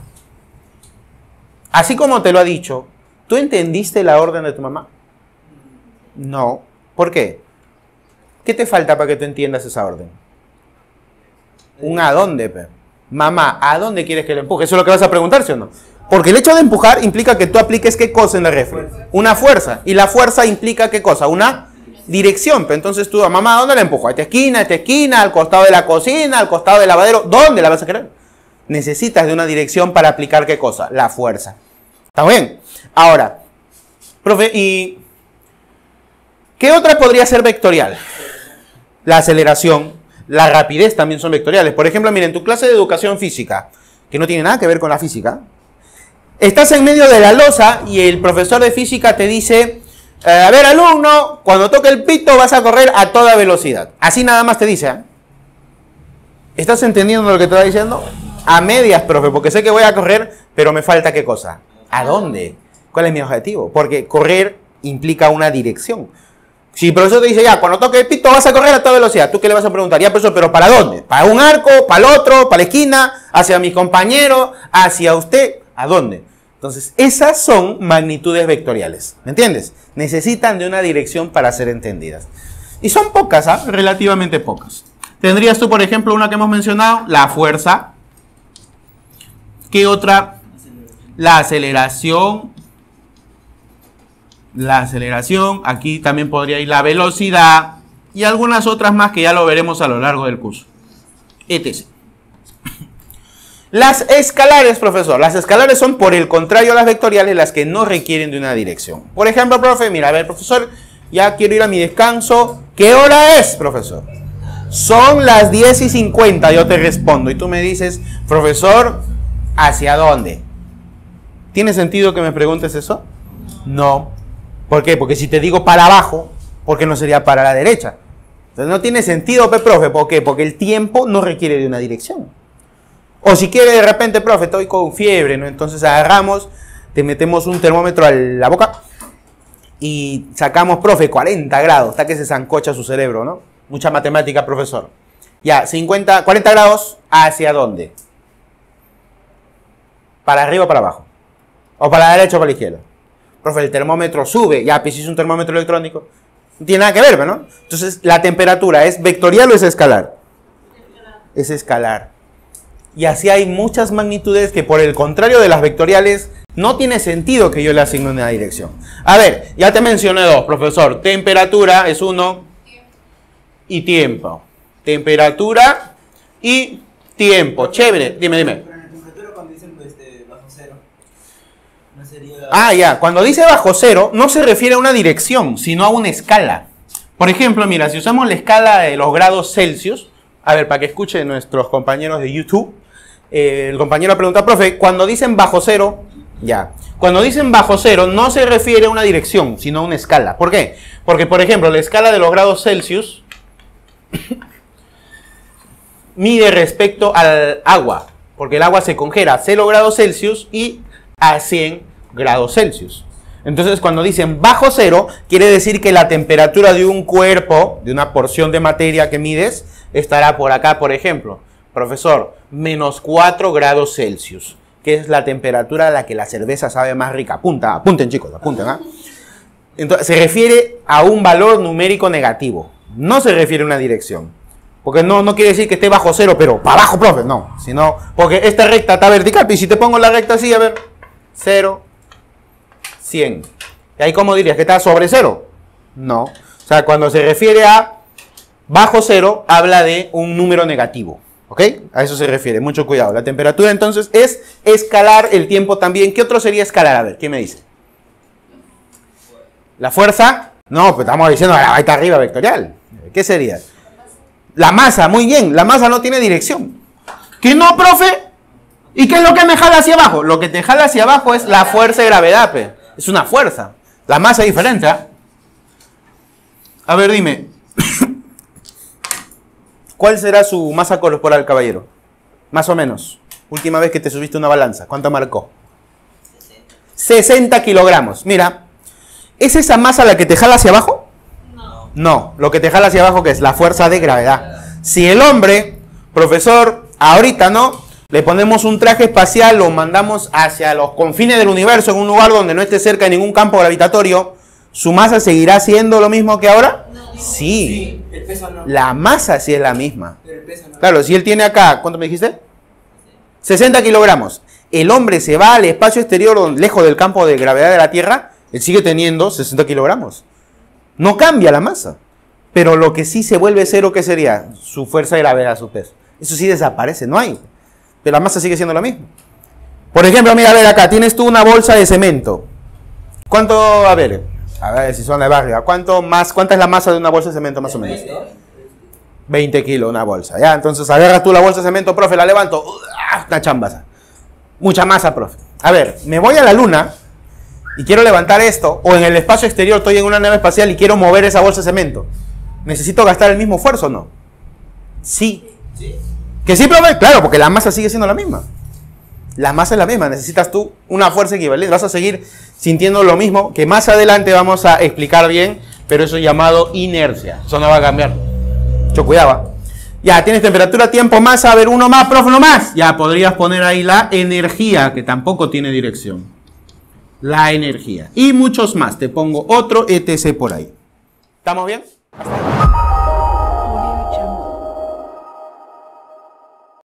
Así como te lo ha dicho, ¿tú entendiste la orden de tu mamá? No. ¿Por qué? ¿Qué te falta para que tú entiendas esa orden? ¿Un a dónde, pe? Mamá, ¿a dónde quieres que le empuje? Eso es lo que vas a preguntar, ¿sí o no? Porque el hecho de empujar implica que tú apliques ¿qué cosa en la refri? Una fuerza. Y la fuerza implica ¿qué cosa? Una dirección. Pe. Entonces tú, mamá, ¿a dónde la empujo? A esta esquina, al costado de la cocina, al costado del lavadero. ¿Dónde la vas a querer? Necesitas de una dirección para aplicar ¿qué cosa? La fuerza. ¿Está bien? Ahora, profe, ¿y qué otra podría ser vectorial? La aceleración, la rapidez también son vectoriales. Por ejemplo, miren, tu clase de educación física, que no tiene nada que ver con la física, estás en medio de la losa y el profesor de física te dice, A ver, alumno, cuando toque el pito vas a correr a toda velocidad. Así nada más te dice, ¿eh? ¿Estás entendiendo lo que te está diciendo? A medias, profe, porque sé que voy a correr, pero me falta ¿qué cosa? ¿A dónde? ¿Cuál es mi objetivo? Porque correr implica una dirección. Si el profesor te dice, ya, cuando toque el pito vas a correr a toda velocidad, ¿tú qué le vas a preguntar? Ya, profesor, ¿pero para dónde? ¿Para un arco? ¿Para el otro? ¿Para la esquina? ¿Hacia mis compañeros? ¿Hacia usted? ¿A dónde? Entonces, esas son magnitudes vectoriales. ¿Me entiendes? Necesitan de una dirección para ser entendidas. Y son pocas, ¿ah? Relativamente pocas. Tendrías tú, por ejemplo, una que hemos mencionado, la fuerza. ¿Qué otra? La aceleración. La aceleración. Aquí también podría ir la velocidad. Y algunas otras más que ya lo veremos a lo largo del curso. etc. Las escalares, profesor. Las escalares son, por el contrario a las vectoriales, las que no requieren de una dirección. Por ejemplo, profe, mira, a ver, profesor, ya quiero ir a mi descanso. ¿Qué hora es, profesor? Son las 10:50, yo te respondo. Y tú me dices, profesor, ¿hacia dónde? ¿Tiene sentido que me preguntes eso? No. ¿Por qué? Porque si te digo para abajo, ¿por qué no sería para la derecha? Entonces no tiene sentido, profe. ¿Por qué? Porque el tiempo no requiere de una dirección. O si quiere de repente, profe, estoy con fiebre, ¿no? Entonces agarramos, te metemos un termómetro a la boca y sacamos, profe, 40 grados, hasta que se sancocha su cerebro, ¿no? Mucha matemática, profesor. Ya, 40 grados, ¿hacia dónde? ¿Para arriba o para abajo? ¿O para la derecha o para la izquierda? Profe, el termómetro sube, ya, pues es un termómetro electrónico. No tiene nada que ver, ¿no? Entonces, ¿la temperatura es vectorial o es escalar? Es escalar. Y así hay muchas magnitudes que, por el contrario de las vectoriales, no tiene sentido que yo le asigne una dirección. A ver, ya te mencioné dos, profesor. Temperatura es uno y tiempo. Temperatura y tiempo. Chévere. Dime. Pero en la temperatura cuando dicen bajo cero, no sería... Ah, ya. Cuando dice bajo cero, no se refiere a una dirección, sino a una escala. Por ejemplo, mira, si usamos la escala de los grados Celsius, a ver, para que escuchen nuestros compañeros de YouTube, el compañero pregunta, profe, cuando dicen bajo cero, ya. Cuando dicen bajo cero, no se refiere a una dirección, sino a una escala. ¿Por qué? Porque, por ejemplo, la escala de los grados Celsius mide respecto al agua, porque el agua se congela a 0 grados Celsius y a 100 grados Celsius. Entonces, cuando dicen bajo cero, quiere decir que la temperatura de un cuerpo, de una porción de materia que mides, estará por acá, por ejemplo. Profesor, menos 4 grados Celsius, que es la temperatura a la que la cerveza sabe más rica. Apunten, chicos, apunten, ¿ah? Entonces, se refiere a un valor numérico negativo. No se refiere a una dirección. Porque no quiere decir que esté bajo cero, pero para abajo, profe. No, sino porque esta recta está vertical. Y si te pongo la recta así, a ver, 0, 100. ¿Y ahí cómo dirías? ¿Que está sobre cero? No. O sea, cuando se refiere a bajo cero, habla de un número negativo. ¿Ok? A eso se refiere. Mucho cuidado. La temperatura, entonces, es escalar. El tiempo también. ¿Qué otro sería escalar? A ver, ¿qué me dice? ¿La fuerza? No, pues estamos diciendo, ahí está arriba, vectorial. ¿Qué sería? La masa, muy bien. La masa no tiene dirección. ¿Qué no, profe? ¿Y qué es lo que me jala hacia abajo? Lo que te jala hacia abajo es la fuerza de gravedad, pe. Es una fuerza. La masa es diferente, ¿eh? A ver, dime. ¿Cuál será su masa corporal, caballero? Más o menos. Última vez que te subiste una balanza. ¿Cuánto marcó? 60 kilogramos. Mira. ¿Es esa masa la que te jala hacia abajo? No. No. Lo que te jala hacia abajo, ¿qué es? La fuerza de gravedad. Si el hombre, profesor, ahorita, ¿no? Le ponemos un traje espacial, lo mandamos hacia los confines del universo, en un lugar donde no esté cerca de ningún campo gravitatorio, ¿su masa seguirá siendo lo mismo que ahora? No. Sí. El peso no. La masa sí es la misma. Pero el peso no. Claro, si él tiene acá, ¿cuánto me dijiste? 60 kilogramos. El hombre se va al espacio exterior, lejos del campo de gravedad de la Tierra, él sigue teniendo 60 kilogramos. No cambia la masa. Pero lo que sí se vuelve cero, ¿qué sería? Su fuerza de gravedad, su peso. Eso sí desaparece, no hay. Pero la masa sigue siendo la misma. Por ejemplo, mira, a ver acá, tienes tú una bolsa de cemento. ¿Cuánto, a ver si son de barrio, ¿cuánta es la masa de una bolsa de cemento más o menos? 20 kilos una bolsa, ya, entonces agarras tú la bolsa de cemento, profe, la levanto, una chambaza. Mucha masa, profe. A ver, me voy a la luna y quiero levantar esto, o en el espacio exterior estoy en una nave espacial y quiero mover esa bolsa de cemento, ¿necesito gastar el mismo esfuerzo o no? Sí. ¿Sí? Que simplemente, claro, porque la masa sigue siendo la misma. La masa es la misma, necesitas tú una fuerza equivalente, vas a seguir sintiendo lo mismo, que más adelante vamos a explicar bien, pero eso es llamado inercia, eso no va a cambiar. Mucho cuidado. Ya, tienes temperatura, tiempo, masa, a ver, uno más, profe, uno más. Ya, podrías poner ahí la energía, que tampoco tiene dirección. La energía. Y muchos más, te pongo otro etc. por ahí. ¿Estamos bien? Hasta luego.